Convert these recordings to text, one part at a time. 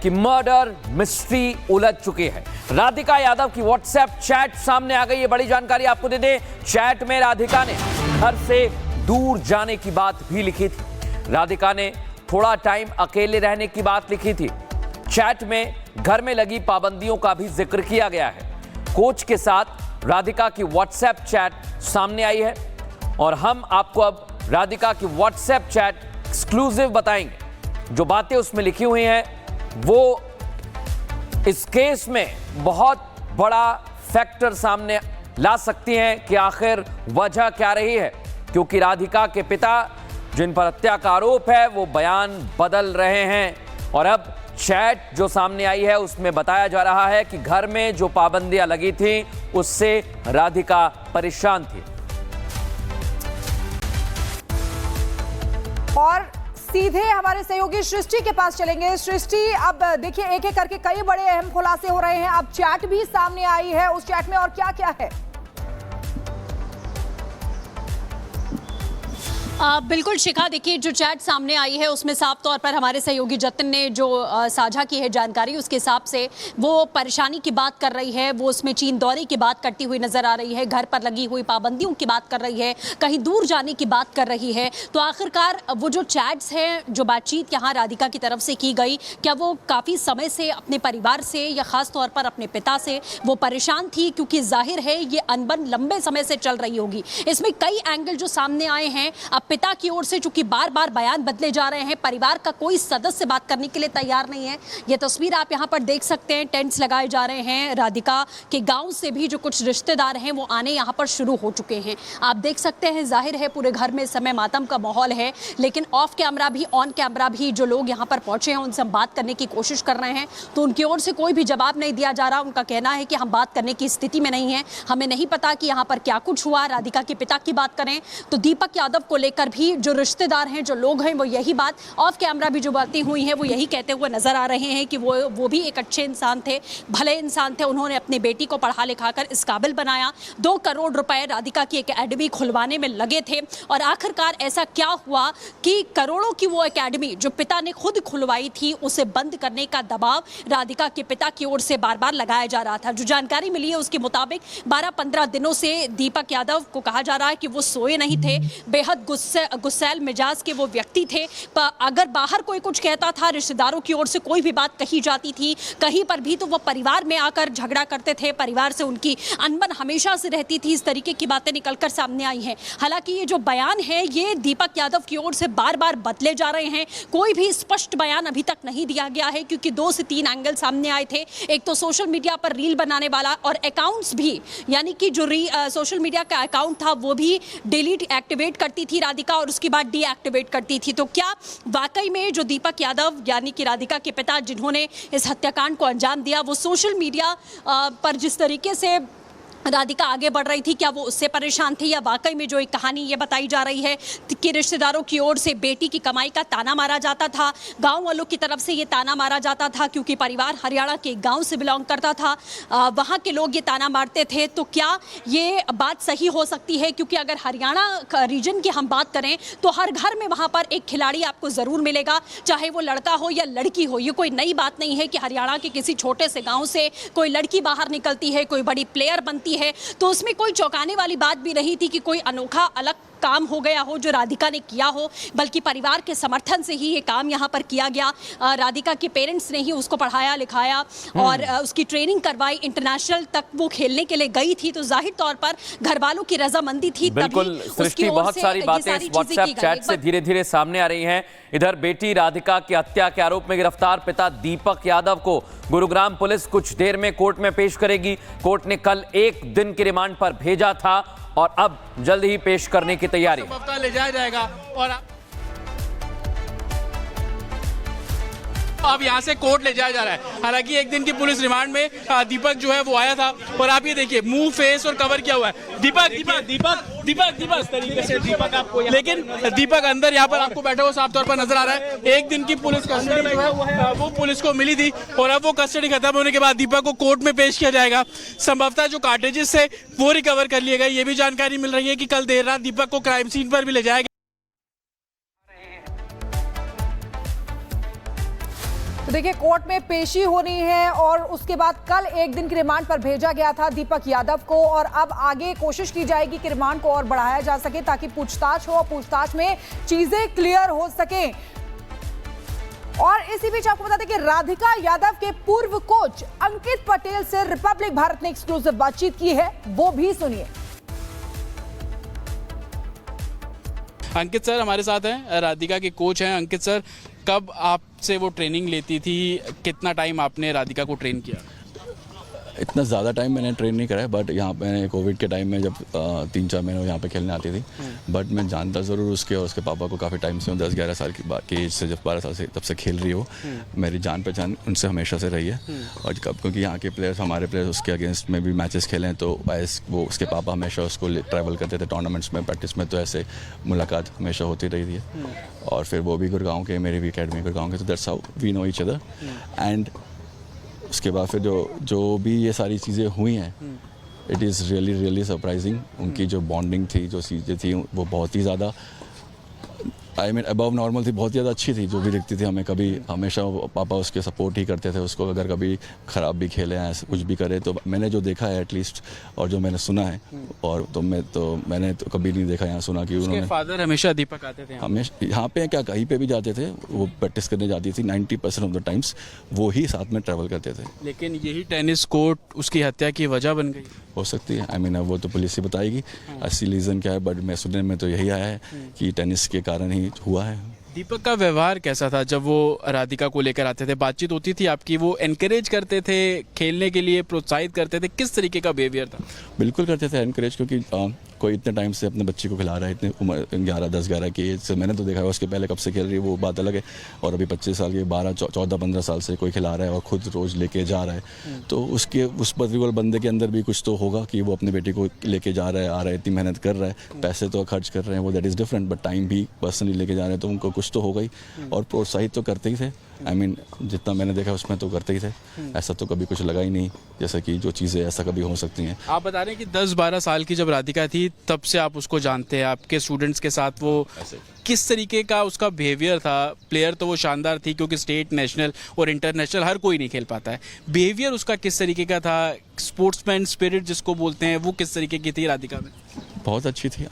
कि murder mystery उलझ चुकी है। राधिका यादव की व्हाट्सएप चैट सामने आ गई है। बड़ी जानकारी आपको दे दें, चैट में राधिका ने घर से दूर जाने की बात भी लिखी थी। राधिका ने थोड़ा टाइम अकेले रहने की बात लिखी थी। चैट में घर में लगी पाबंदियों का भी जिक्र किया गया है। कोच के साथ राधिका की व्हाट्सएप चैट सामने आई है और हम आपको अब राधिका की व्हाट्सएप चैट एक्सक्लूसिव बताएंगे। जो बातें उसमें लिखी हुई हैं वो इस केस में बहुत बड़ा फैक्टर सामने ला सकती हैं कि आखिर वजह क्या रही है, क्योंकि राधिका के पिता जिन पर हत्या का आरोप है वो बयान बदल रहे हैं और अब चैट जो सामने आई है उसमें बताया जा रहा है कि घर में जो पाबंदियां लगी थी उससे राधिका परेशान थी। और सीधे हमारे सहयोगी सृष्टि के पास चलेंगे। सृष्टि, अब देखिए एक एक करके कई बड़े अहम खुलासे हो रहे हैं। अब चैट भी सामने आई है, उस चैट में और क्या क्या है? बिल्कुल शिखा, देखिए जो चैट सामने आई है उसमें साफ तौर पर हमारे सहयोगी जतिन ने जो साझा की है जानकारी, उसके हिसाब से वो परेशानी की बात कर रही है, वो उसमें चीन दौरे की बात करती हुई नजर आ रही है, घर पर लगी हुई पाबंदियों की बात कर रही है, कहीं दूर जाने की बात कर रही है। तो आखिरकार वो जो चैट्स हैं, जो बातचीत यहाँ राधिका की तरफ से की गई, क्या वो काफ़ी समय से अपने परिवार से या ख़ास तौर पर अपने पिता से वो परेशान थी? क्योंकि जाहिर है ये अनबन लंबे समय से चल रही होगी। इसमें कई एंगल जो सामने आए हैं। अब पिता की ओर से चूंकि बार बार बयान बदले जा रहे हैं, परिवार का कोई सदस्य बात करने के लिए तैयार नहीं है। ये तस्वीर आप यहां पर देख सकते हैं, टेंट्स लगाए जा रहे हैं। राधिका के गांव से भी जो कुछ रिश्तेदार हैं वो आने यहां पर शुरू हो चुके हैं। आप देख सकते हैं, जाहिर है पूरे घर में इस समय मातम का माहौल है, लेकिन ऑफ कैमरा भी ऑन कैमरा भी जो लोग यहां पर पहुंचे हैं उनसे हम बात करने की कोशिश कर रहे हैं, तो उनकी ओर से कोई भी जवाब नहीं दिया जा रहा। उनका कहना है कि हम बात करने की स्थिति में नहीं है, हमें नहीं पता कि यहाँ पर क्या कुछ हुआ। राधिका के पिता की बात करें तो दीपक यादव को लेकर भी जो रिश्तेदार हैं, जो लोग हैं, वो यही बात ऑफ कैमरा भी जो बातें हुई हैं वो यही कहते हुए नजर आ रहे हैं कि वो भी एक अच्छे इंसान थे, भले इंसान थे। उन्होंने अपनी बेटी को पढ़ा लिखा कर इस काबिल बनाया। 2 करोड़ रुपए राधिका की एकेडमी खुलवाने में लगे थे और आखिरकार ऐसा क्या हुआ कि करोड़ों की वो एकेडमी जो पिता ने खुद खुलवाई थी उसे बंद करने का दबाव राधिका के पिता की ओर से बार बार लगाया जा रहा था। जो जानकारी मिली है उसके मुताबिक 12-15 दिनों से दीपक यादव को कहा जा रहा है कि वो सोए नहीं थे, बेहद गुस्सैल मिजाज के वो व्यक्ति थे। अगर बाहर कोई कुछ कहता था, रिश्तेदारों की ओर से कोई भी बात कही जाती थी कहीं पर भी, तो वो परिवार में आकर झगड़ा करते थे। परिवार से उनकी अनबन हमेशा से रहती थी। इस तरीके की बातें निकलकर सामने आई हैं। हालांकि ये जो बयान है ये दीपक यादव की ओर से बार बार बदले जा रहे हैं। कोई भी स्पष्ट बयान अभी तक नहीं दिया गया है, क्योंकि 2 से 3 एंगल सामने आए थे। एक तो सोशल मीडिया पर रील बनाने वाला और अकाउंट्स भी, यानी कि जो सोशल मीडिया का अकाउंट था वो भी डिलीट एक्टिवेट करती थी राधिका और उसके बाद डीएक्टिवेट करती थी। तो क्या वाकई में जो दीपक यादव यानी कि राधिका के पिता जिन्होंने इस हत्याकांड को अंजाम दिया, वो सोशल मीडिया पर जिस तरीके से राधिका आगे बढ़ रही थी, क्या वो उससे परेशान थी, या वाकई में जो एक कहानी ये बताई जा रही है कि रिश्तेदारों की ओर से बेटी की कमाई का ताना मारा जाता था, गांव वालों की तरफ से ये ताना मारा जाता था, क्योंकि परिवार हरियाणा के गांव से बिलोंग करता था, वहां के लोग ये ताना मारते थे। तो क्या ये बात सही हो सकती है? क्योंकि अगर हरियाणा रीजन की हम बात करें तो हर घर में वहाँ पर एक खिलाड़ी आपको ज़रूर मिलेगा, चाहे वो लड़का हो या लड़की हो। ये कोई नई बात नहीं है कि हरियाणा के किसी छोटे से गाँव से कोई लड़की बाहर निकलती है, कोई बड़ी प्लेयर बनती है। तो उसमें कोई चौंकाने वाली बात भी नहीं थी कि कोई अनोखा अलग काम हो गया हो जो राधिका ने किया हो, बल्कि परिवार के समर्थन से ही ये काम यहाँ पर किया गया। राधिका के पेरेंट्स ने ही उसको पढ़ाया लिखाया और उसकी ट्रेनिंग करवाई, इंटरनेशनल तक वो खेलने के लिए गई थी। तो जाहिर तौर पर घर वालों की रजामंदी थी। बिल्कुल सृष्टि, बहुत सारी बातें इस व्हाट्सएप चैट से धीरे धीरे सामने आ रही हैं। इधर बेटी राधिका की हत्या के आरोप में गिरफ्तार पिता दीपक यादव को गुरुग्राम पुलिस कुछ देर में कोर्ट में पेश करेगी। कोर्ट ने कल 1 दिन की रिमांड पर भेजा था और अब जल्द ही पेश करने की तैयारी ले जाया जाएगा और अब यहाँ से कोर्ट ले जाया जा रहा है। हालांकि 1 दिन की पुलिस रिमांड में दीपक जो है वो आया था और आप ये देखिए मुंह, फेस और कवर किया हुआ है। दीपक तरीके से दीपक आपको, लेकिन दीपक अंदर यहाँ पर आपको बैठा हुआ साफ तौर पर नजर आ रहा है। 1 दिन की पुलिस कस्टडी जो है वो पुलिस को मिली थी और अब वो कस्टडी खत्म होने के बाद दीपक को कोर्ट में पेश किया जाएगा। संभवतः जो कार्टेजेस है वो रिकवर कर लिए गए। ये भी जानकारी मिल रही है कि कल देर रात दीपक को क्राइम सीन पर भी ले जाया गया। देखिए कोर्ट में पेशी होनी है और उसके बाद कल एक दिन की रिमांड पर भेजा गया था दीपक यादव को, और अब आगे कोशिश की जाएगी कि रिमांड को और बढ़ाया जा सके ताकि पूछताछ हो, पूछताछ में चीजें क्लियर हो सके। और इसी बीच आपको बता दें कि राधिका यादव के पूर्व कोच अंकित पटेल से रिपब्लिक भारत ने एक्सक्लूसिव बातचीत की है, वो भी सुनिए। अंकित सर हमारे साथ हैं, राधिका के कोच हैं। अंकित सर, कब आपसे वो ट्रेनिंग लेती थी, कितना टाइम आपने राधिका को ट्रेन किया? इतना ज़्यादा टाइम मैंने ट्रेन नहीं करा है, बट यहाँ पे मैंने कोविड के टाइम में जब 3-4 महीने यहाँ पे खेलने आती थी, बट मैं जानता ज़रूर उसके और उसके पापा को काफ़ी टाइम से हूँ। 10-11 साल की एज से, जब 12 साल से तब से खेल रही हो। मेरी जान पहचान उनसे हमेशा से रही है। और कब क्योंकि यहाँ के प्लेयर्स, हमारे प्लेयर्स उसके अगेंस्ट में भी मैचेस खेले हैं, तो वो उसके पापा हमेशा उसको ट्रैवल करते थे टूर्नामेंट्स में, प्रैक्टिस में, तो ऐसे मुलाकात हमेशा होती रही थी। और फिर वो भी गुड़गांव के, मेरी भी अकेडमी गुड़गांव के, तो that's how we know each other. And उसके बाद फिर जो भी ये सारी चीज़ें हुई हैं, इट इज़ रियली सरप्राइजिंग। उनकी जो बॉन्डिंग थी, जो चीज़ें थी, वो बहुत ही ज़्यादा अबव नॉर्मल थी, बहुत ज़्यादा अच्छी थी। जो भी दिखती थी हमें, कभी हमेशा पापा उसके सपोर्ट ही करते थे उसको, अगर कभी ख़राब भी खेले हैं, ऐसे कुछ भी करे, तो मैंने जो देखा है एटलीस्ट, और जो मैंने सुना है, और मैंने तो कभी नहीं देखा यहाँ सुना कि उन्होंने। फादर हमेशा दीपक आते थे हमेशा यहाँ पे, क्या कहीं पे भी जाते थे, वो प्रैक्टिस करने जाती थी। 90% ऑफ द टाइम्स वो ही साथ में ट्रैवल करते थे। लेकिन यही टेनिस कोर्ट उसकी हत्या की वजह बन गई। हो सकती है, अब वो तो पुलिस ही बताएगी असली रीज़न क्या है, बट मैं सुनने में तो यही आया है कि टेनिस के कारण ही हुआ है। दीपक का व्यवहार कैसा था जब वो राधिका को लेकर आते थे? बातचीत होती थी आपकी? वो एनकरेज करते थे खेलने के लिए, प्रोत्साहित करते थे? किस तरीके का बिहेवियर था? बिल्कुल करते थे एनकरेज, क्योंकि कोई इतने टाइम से अपने बच्चे को खिला रहा है, इतने उम्र 10-11 की एज से, मैंने तो देखा है। उसके पहले कब से खेल रही है वो बात अलग है, और अभी 25 साल की, 14-15 साल से कोई खिला रहा है और खुद रोज़ लेके जा रहा है, तो उस पर्टिकुलर बंदे के अंदर भी कुछ तो होगा कि वो अपने बेटी को लेके जा रहा है, आ रहा है, इतनी मेहनत कर रहा है, पैसे तो खर्च कर रहे हैं, वो that is different, but time भी पर्सनली लेके जा रहे हैं, तो उनको कुछ तो होगा ही। और प्रोत्साहित तो करते ही थे, जितना मैंने देखा उसमें तो करते ही थे। ऐसा तो कभी कुछ लगा ही नहीं जैसा कि जो चीज़ें ऐसा कभी हो सकती हैं। आप बता रहे हैं कि 10-12 साल की जब राधिका थी तब से आप उसको जानते हैं, आपके स्टूडेंट्स के साथ वो किस तरीके का उसका बिहेवियर था? प्लेयर तो वो शानदार थी, क्योंकि स्टेट, नेशनल और इंटरनेशनल हर कोई नहीं खेल पाता है। बिहेवियर उसका किस तरीके का था? स्पोर्ट्समैन स्पिरिट जिसको बोलते हैं, वो किस तरीके की थी राधिका में? बहुत अच्छी थी।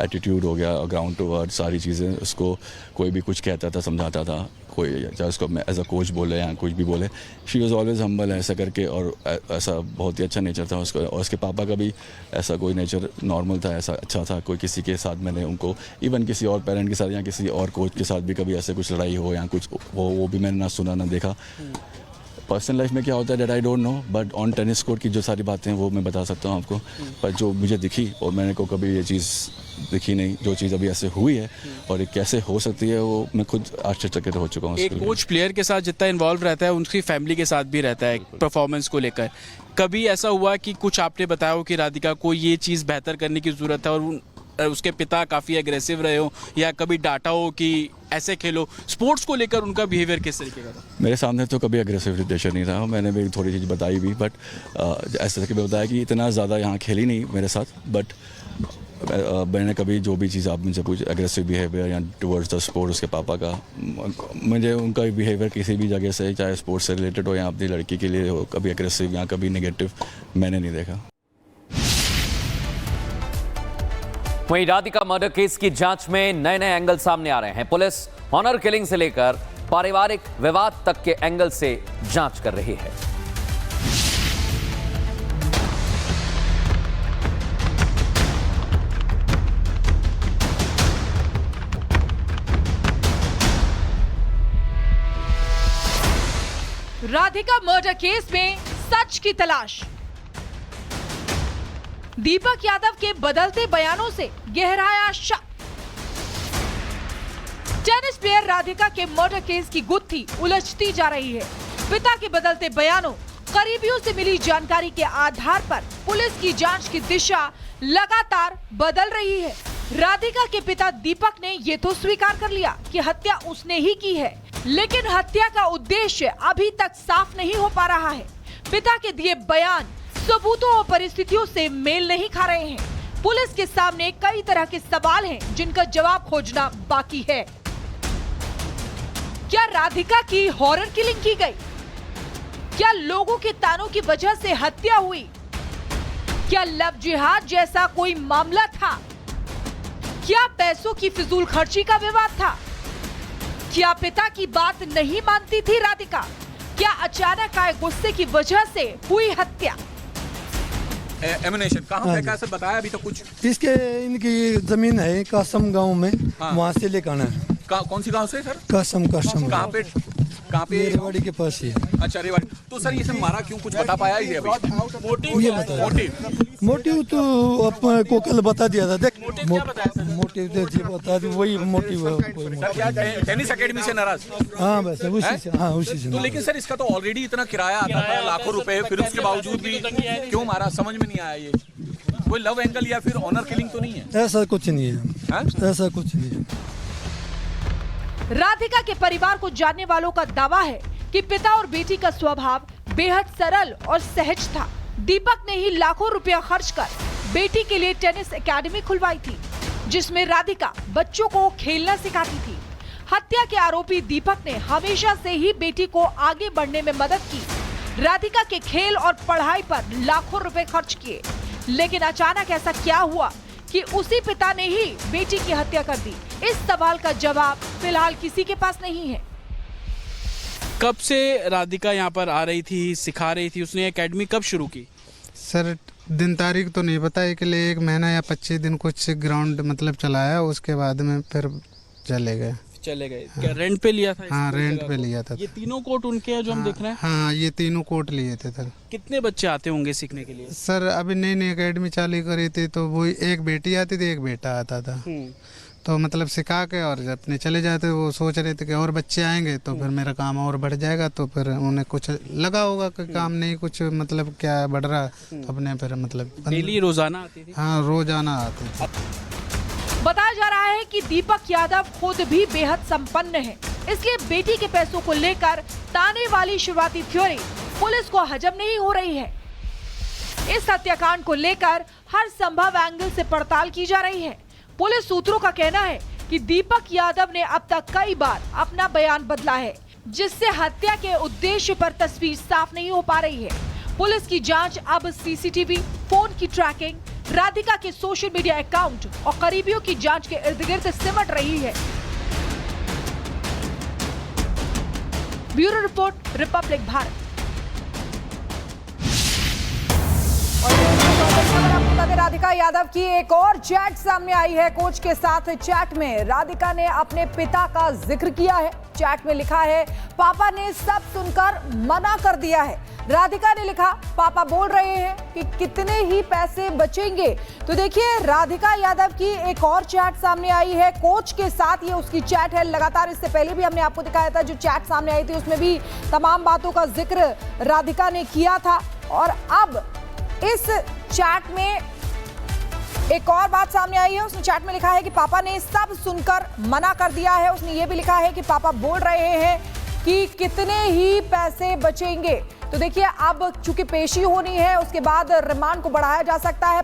एटीट्यूड हो गया, ग्राउंड टू वर्ड, सारी चीज़ें। उसको कोई भी कुछ कहता था, समझाता था, कोई चाहे उसको एज अ कोच बोले या कुछ भी बोले, शी वॉज ऑलवेज हम्बल, ऐसा करके। और ऐसा बहुत ही अच्छा नेचर था उसका। और उसके पापा का भी ऐसा कोई नेचर नॉर्मल था, ऐसा अच्छा था। कोई किसी के साथ, मैंने उनको इवन किसी और पेरेंट के साथ या किसी और कोच के साथ भी कभी ऐसे कुछ लड़ाई हो या कुछ हो, वो भी मैंने ना सुना ना देखा। पर्सनल लाइफ में क्या होता है that I don't know, but on tennis court की जो सारी बातें हैं वो मैं बता सकता हूँ आपको। पर जो मुझे दिखी, और मैंने को कभी ये चीज़ दिखी नहीं, जो चीज़ अभी ऐसे हुई है और ये कैसे हो सकती है, वो मैं खुद आश्चर्यचकित हो चुका हूँ। एक कोच प्लेयर के साथ जितना इन्वॉल्व रहता है, उनकी फैमिली के साथ भी रहता है परफॉर्मेंस को लेकर। कभी ऐसा हुआ कि कुछ आपने बताया हो कि राधिका को ये चीज़ बेहतर करने की ज़रूरत है, और उसके पिता काफ़ी एग्रेसिव रहे हो, या कभी डांटा हो कि ऐसे खेलो? स्पोर्ट्स को लेकर उनका बिहेवियर किस तरीके का था? मेरे सामने तो कभी एग्रेसिव नेचर नहीं था, मैंने भी थोड़ी चीज़ बताई भी, बट ऐसे करके बताया कि इतना ज़्यादा यहाँ खेली नहीं मेरे साथ। बट मैंने कभी जो भी चीज़ आप मुझसे पूछ, एग्रेसिव बिहेवियर या टुवर्ड्स द स्पोर्ट उसके पापा का, मुझे उनका बिहेवियर किसी भी जगह से, चाहे स्पोर्ट्स से रिलेटेड हो या अपनी लड़की के लिए हो, कभी एग्रेसिव या कभी नेगेटिव मैंने नहीं देखा। वहीं राधिका मर्डर केस की जांच में नए एंगल सामने आ रहे हैं। पुलिस ऑनर किलिंग से लेकर पारिवारिक विवाद तक के एंगल से जांच कर रही है। राधिका मर्डर केस में सच की तलाश। दीपक यादव के बदलते बयानों से गहराया शक। टेनिस प्लेयर राधिका के मर्डर केस की गुत्थी उलझती जा रही है। पिता के बदलते बयानों, करीबियों से मिली जानकारी के आधार पर पुलिस की जांच की दिशा लगातार बदल रही है। राधिका के पिता दीपक ने ये तो स्वीकार कर लिया कि हत्या उसने ही की है, लेकिन हत्या का उद्देश्य अभी तक साफ नहीं हो पा रहा है। पिता के दिए बयान सबूतों और परिस्थितियों से मेल नहीं खा रहे हैं। पुलिस के सामने कई तरह के सवाल हैं जिनका जवाब खोजना बाकी है। क्या राधिका की हॉरर किलिंग की गई? क्या लोगों के तानों की वजह से हत्या हुई? क्या लव जिहाद जैसा कोई मामला था? क्या पैसों की फिजूल खर्ची का विवाद था? क्या पिता की बात नहीं मानती थी राधिका? क्या अचानक आए गुस्से की वजह से हुई हत्या? एमिनेशन कहाँ पे कैसे बताया अभी तो कुछ? इसके इनकी जमीन है कासम गांव में, वहाँ से लेकर आना है। कौन सी गांव से सर? कासम कहाँ पे? रेवाड़ी के पास ही है। अच्छा रेवाड़ी। तो सर ये सब मारा क्यों, कुछ बता पाया है अभी? ये बता मोटिव तो अपने को कल बता दिया था। देख मोटिव तो जी बता दी, वही मोटिव है। टेनिस एकेडमी से नाराज? हाँ बस उसी से। हाँ उसी से। तो लेकिन सर इसका तो ऑलरेडी इतना किराया आता था, लाखों रुपए, फिर उसके बावजूद भी क्यों मारा, समझ में नहीं आया। ये कोई लव एंगल या फिर ऑनर किलिंग तो नहीं है? ऐसा कुछ नहीं है, ऐसा कुछ नहीं है। राधिका के परिवार को जानने वालों का दावा है कि पिता और बेटी का स्वभाव बेहद सरल और सहज था। दीपक ने ही लाखों रुपया खर्च कर बेटी के लिए टेनिस एकेडमी खुलवाई थी, जिसमें राधिका बच्चों को खेलना सिखाती थी। हत्या के आरोपी दीपक ने हमेशा से ही बेटी को आगे बढ़ने में मदद की। राधिका के खेल और पढ़ाई पर लाखों रुपए खर्च किए, लेकिन अचानक ऐसा क्या हुआ कि उसी पिता ने ही बेटी की हत्या कर दी? इस सवाल का जवाब फिलहाल किसी के पास नहीं है। कब से राधिका यहाँ पर आ रही थी, सिखा रही थी? उसने एकेडमी कब शुरू की? सर दिन तारीख तो नहीं बताया कि 1 महीना या 25 दिन कुछ ग्राउंड मतलब चलाया, उसके बाद में फिर चले गए। क्या रेंट पे लिया था? हाँ रेंट पे लिया था। ये तीनों कोर्ट उनके हैं जो हम देख रहे हैं? हाँ ये तीनों कोर्ट लिए थे सर। कितने बच्चे आते होंगे सीखने के लिए? सर अभी नई एकेडमी चालू करी थी तो वो एक बेटी आती थी, एक बेटा आता था। तो मतलब सिखा के और अपने चले जाते। वो सोच रहे थे कि और बच्चे आएंगे तो फिर मेरा काम और बढ़ जाएगा, तो फिर उन्हें कुछ लगा होगा कि काम नहीं कुछ मतलब क्या बढ़ रहा, अपने फिर मतलब डेली रोजाना आती थी? हाँ रोजाना आती थी। बताया जा रहा है कि दीपक यादव खुद भी बेहद संपन्न है, इसलिए बेटी के पैसों को लेकर ताने वाली शुरुआती थ्योरी पुलिस को हजम नहीं हो रही है। इस हत्याकांड को लेकर हर संभव एंगल से पड़ताल की जा रही है। पुलिस सूत्रों का कहना है कि दीपक यादव ने अब तक कई बार अपना बयान बदला है, जिससे हत्या के उद्देश्य पर तस्वीर साफ नहीं हो पा रही है। पुलिस की जांच अब सीसीटीवी, फोन की ट्रैकिंग, राधिका के सोशल मीडिया अकाउंट और करीबियों की जांच के इर्द गिर्द सिमट रही है। Bureau report, Republic Bharat. Radhika Yadav की एक और चैट सामने आई है। कोच के साथ चैट में राधिका ने अपने पिता का जिक्र किया है। चैट में लिखा है, पापा ने सब सुनकर मना कर दिया है। राधिका ने लिखा, पापा बोल रहे हैं कि कितने ही पैसे बचेंगे। तो देखिए राधिका यादव की एक और चैट सामने आई है कोच के साथ। ये उसकी चैट है। लगातार इससे पहले भी हमने आपको दिखाया था जो चैट सामने आई थी, उसमें भी तमाम बातों का जिक्र राधिका ने किया था। और अब इस चैट में एक और बात सामने आई है। उसने चैट में लिखा है कि पापा ने सब सुनकर मना कर दिया है। उसने ये भी लिखा है कि पापा बोल रहे हैं कि कितने ही पैसे बचेंगे। तो देखिए अब चूंकि पेशी होनी है, उसके बाद रिमांड को बढ़ाया जा सकता है।